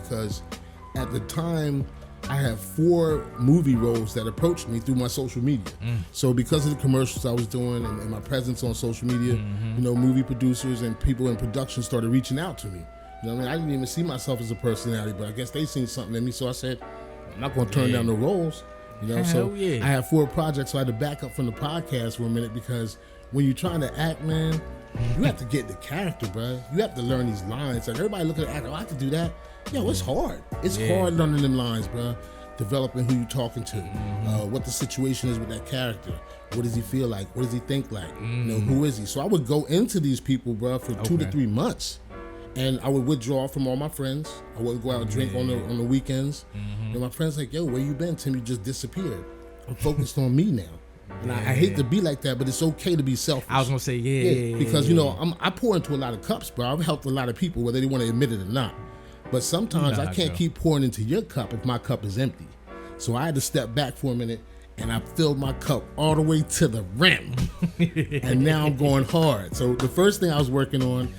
because at the time I had 4 movie roles that approached me through my social media. So because of the commercials I was doing and my presence on social media, you know, movie producers and people in production started reaching out to me. You know what I mean? I didn't even see myself as a personality, but I guess they seen something in me. So I said, I'm not going to turn down the roles. You know, so I had 4 projects, so I had to back up from the podcast for a minute because when you're trying to act, man, you have to get the character, bro. You have to learn these lines. Like everybody look at the actor, I can do that. Yo, it's hard. It's hard learning them lines, bro. Developing who you're talking to, what the situation is with that character. What does he feel like? What does he think like? You know, who is he? So I would go into these people, bro, for 2 to 3 months. And I would withdraw from all my friends. I would go out and drink on the weekends. And my friends like, yo, where you been, Tim? You just disappeared. I'm focused on me now. And I hate to be like that, but it's okay to be selfish. I was gonna say, because you know, I pour into a lot of cups, bro. I've helped a lot of people, whether they want to admit it or not. But sometimes I can't keep pouring into your cup if my cup is empty. So I had to step back for a minute, and I filled my cup all the way to the rim. And now I'm going hard. So the first thing I was working on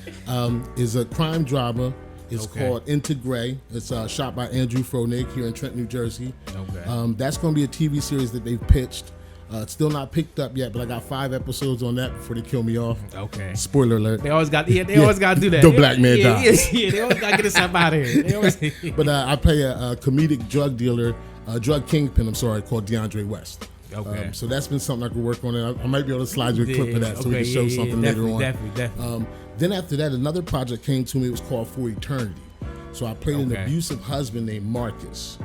is a crime drama. It's called Into Gray. It's shot by Andrew Fronig here in Trenton, New Jersey. That's going to be a TV series that they've pitched. It's still not picked up yet, but I got 5 episodes on that before they kill me off. Spoiler alert. They always got always got to do that. The black man dies. They always got to get us up out of here. But I play a comedic drug dealer, drug kingpin, called DeAndre West. So that's been something I could work on. And I might be able to slide you a clip of that so we can show something later on. Definitely. Then after that, another project came to me. It was called For Eternity. So I played an abusive husband named Marcus.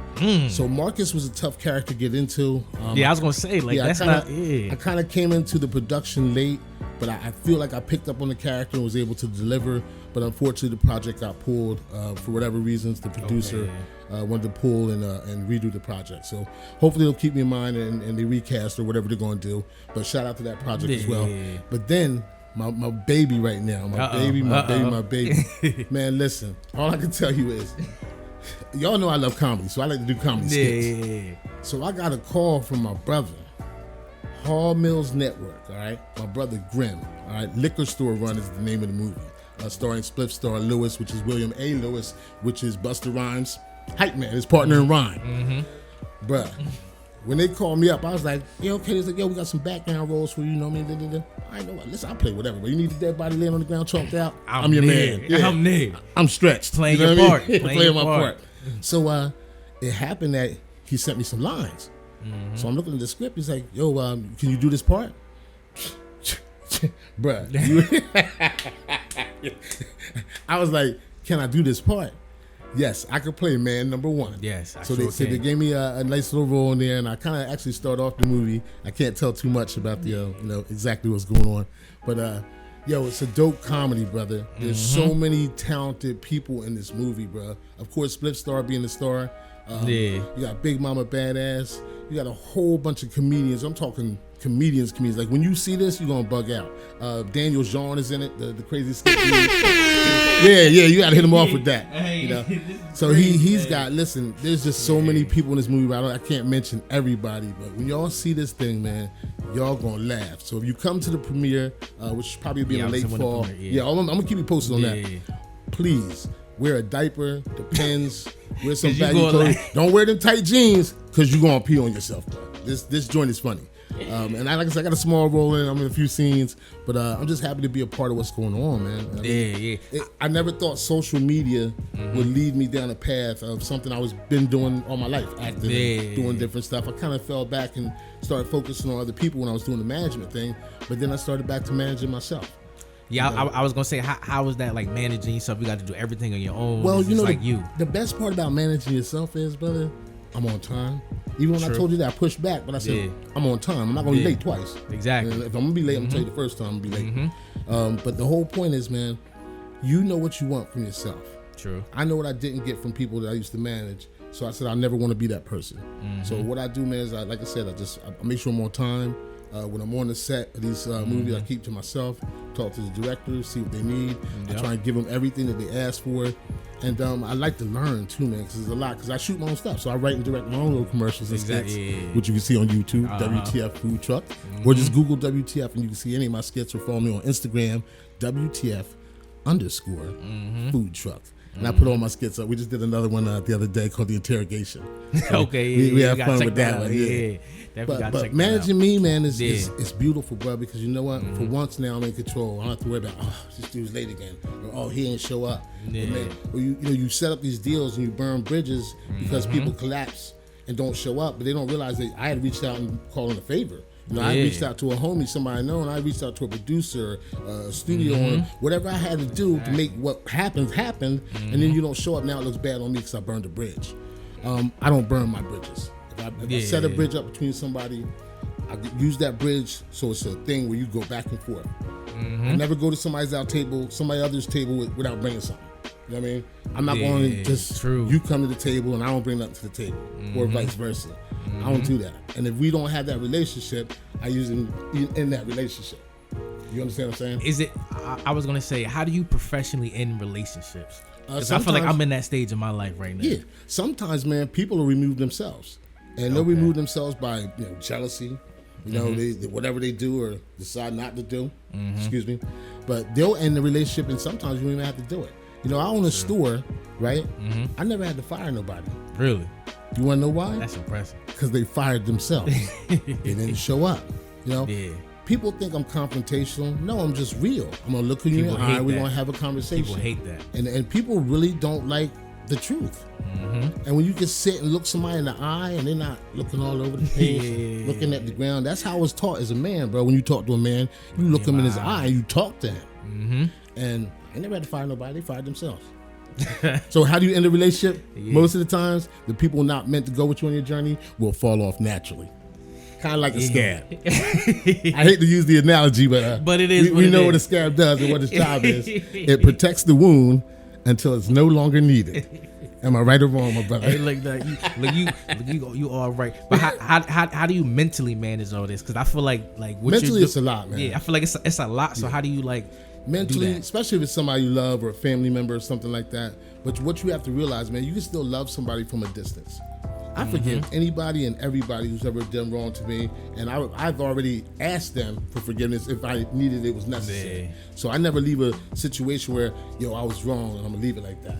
So Marcus was a tough character to get into. I was gonna say I kind of came into the production late, but I feel like I picked up on the character and was able to deliver. But unfortunately, the project got pulled for whatever reasons. The producer wanted to pull and redo the project. So hopefully they'll keep me in mind and they recast or whatever they're going to do. But shout out to that project as well. But then my baby right now, my baby. Man, listen, all I can tell you is, y'all know I love comedy, so I like to do comedy skits. So I got a call from my brother, Hall Mills Network, all right? My brother Grim, all right? Liquor Store Run is the name of the movie. Starring Spliff Star Lewis, which is William A. Lewis, which is Busta Rhymes' hype man, his partner in rhyme. Bruh, when they called me up, I was like, yo, okay. He's like, yo, we got some background roles for you, you know what I mean? I know what, listen, I'll play whatever, but you need a dead body laying on the ground chalked out, I'm your man. Yeah. I'm there. I'm stretched. Playing your part. Playing my part. So it happened that he sent me some lines. So I'm looking at the script. He's like, yo, can you do this part? Bruh. I was like, can I do this part? Yes, I could play man number 1. Yes, so they gave me a nice little role in there, and I kind of actually start off the movie. I can't tell too much about the exactly what's going on, but yo, it's a dope comedy, brother. There's so many talented people in this movie, bro. Of course, Spliff Star being the star. You got Big Mama Badass. You got a whole bunch of comedians. I'm talking comedians. Like when you see this, you're gonna bug out. Daniel Jean is in it, the crazy skit dude. Yeah, you gotta hit him off with that. You know? So he's got. Listen, there's just so many people in this movie. I can't mention everybody, but when y'all see this thing, man, y'all gonna laugh. So if you come to the premiere, which probably be in the late fall, I'm gonna keep you posted on that. Please wear a diaper, depends. Wear some baggy clothes. Don't wear them tight jeans because you're gonna pee on yourself, bro. This joint is funny. And like I said, I got a small role in it. I'm in a few scenes, but I'm just happy to be a part of what's going on, man. I never thought social media would lead me down a path of something I was been doing all my life, acting, doing different stuff. I kind of fell back and started focusing on other people when I was doing the management thing, but then I started back to managing myself. Yeah, I was gonna say, how was that like managing yourself? You got to do everything on your own. Well, you know, the best part about managing yourself is, brother, I'm on time. Even when I told you that, I pushed back, but I said, I'm on time. I'm not gonna be late twice. Exactly. And if I'm gonna be late, I'm gonna tell you the first time I'm gonna be late. But the whole point is, man, you know what you want from yourself. True. I know what I didn't get from people that I used to manage. So I said, I never want to be that person. So what I do, man, is like I said, I make sure I'm on time. When I'm on the set of these movies, I keep to myself, talk to the directors, see what they need. I try and give them everything that they ask for. And I like to learn too, man, because there's a lot. Because I shoot my own stuff, so I write and direct my own little commercials and skits, which you can see on YouTube, WTF Food Truck, or just Google WTF and you can see any of my skits, or follow me on Instagram, WTF_Food Truck. and I put all my skits up. We just did another one the other day called The Interrogation. So Okay, we yeah, have you gotta fun check with that out. one. Yeah, definitely gotta But check managing that out. me, man, is Yeah. it's beautiful, bro. Because you know what? For once now, I'm in control. I don't have to worry about this dude's late again, or he ain't show up. Yeah. Or you set up these deals and you burn bridges because people collapse and don't show up, but they don't realize that I had reached out and called in a favor. You know, I reached out to a homie, somebody I know, and I reached out to a producer, a studio owner, whatever I had to do to make what happened happen. And then you don't show up. Now it looks bad on me because I burned a bridge. I don't burn my bridges. If I set a bridge up between somebody, I use that bridge so it's a thing where you go back and forth. I never go to somebody else's table without bringing something. You know what I mean? I'm not going to just you come to the table and I don't bring nothing to the table, or vice versa. I don't do that. And if we don't have that relationship, I use them in that relationship. You understand what I'm saying? Is it? I was gonna say, how do you professionally end relationships? Because I feel like I'm in that stage of my life right now. Yeah. Sometimes, man, people will remove themselves, and they'll remove themselves by jealousy. You know, they whatever they do or decide not to do. Excuse me, but they'll end the relationship, and sometimes you don't even have to do it. You know, I own a store, right? I never had to fire nobody. Really? You want to know why? That's impressive. Because they fired themselves. They didn't show up. You know? Yeah. People think I'm confrontational. No, I'm just real. I'm going to look in your eye. We're going to have a conversation. People hate that. And people really don't like the truth. And when you can sit and look somebody in the eye and they're not looking all over the place, looking at the ground, that's how I was taught as a man, bro. When you talk to a man, you look him in his eye, you talk to him. And I never had to fire nobody. They fired themselves. So how do you end a relationship? Most of the times, the people not meant to go with you on your journey will fall off naturally. Kind of like a scab. I hate to use the analogy, but it is. We know what a scab does and what its job is. It protects the wound until it's no longer needed. Am I right or wrong, my brother? Hey, like that. You all right. But how do you mentally manage all this? Because I feel like what mentally it's a lot, man. Yeah, I feel like it's a lot. So how do you mentally, do that? especially if it's somebody you love or a family member or something like that. But what you have to realize, man, you can still love somebody from a distance. I forgive anybody and everybody who's ever done wrong to me, and I've already asked them for forgiveness if I needed it was necessary. So I never leave a situation where, I was wrong and I'm gonna leave it like that.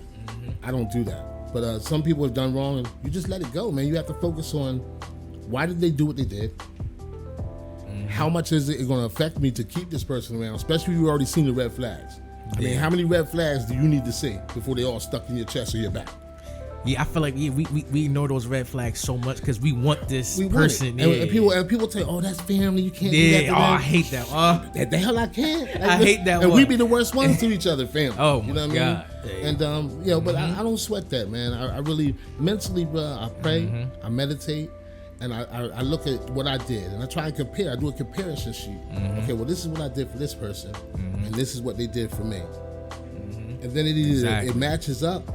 I don't do that. But some people have done wrong, and you just let it go, man. You have to focus on why did they do what they did. How much is it going to affect me to keep this person around, especially if you've already seen the red flags? I mean, how many red flags do you need to see before they all stuck in your chest or your back? Yeah, I feel like we ignore those red flags so much because we want this person. And people say, "Oh, that's family. You can't do that to them." I hate that. The hell I can't. I hate that and one. we be the worst ones to each other, family. Oh you know my what God. I mean? And but I don't sweat that, man. I really mentally, bro. I pray, I meditate, and I look at what I did, and I try and compare. I do a comparison sheet. Okay, well, this is what I did for this person, and this is what they did for me. And then it either it matches up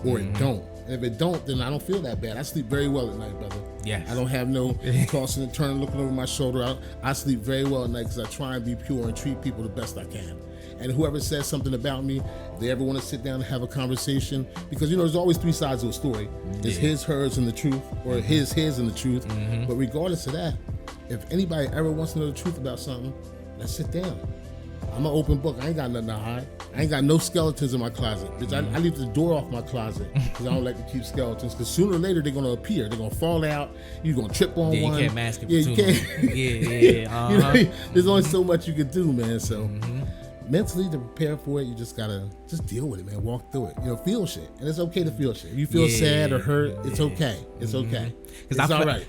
or it don't. And if it don't, then I don't feel that bad. I sleep very well at night, brother. Yes. I don't have no tossing and turning, looking over my shoulder. I sleep very well at night because I try and be pure and treat people the best I can. And whoever says something about me, if they ever want to sit down and have a conversation, because there's always three sides of a story. There's his, hers, and the truth, or his, and the truth. But regardless of that, if anybody ever wants to know the truth about something, let's sit down. I'm an open book. I ain't got nothing to hide. I ain't got no skeletons in my closet. Bitch, I leave the door off my closet because I don't like to keep skeletons. Because sooner or later they're gonna appear. They're gonna fall out. You're gonna trip on one. You can't mask it. You can't. Yeah. There's only so much you can do, man. So mentally to prepare for it, you just gotta deal with it, man. Walk through it. Feel shit, and it's okay to feel shit. If you feel sad or hurt, it's okay. It's okay. It's all right.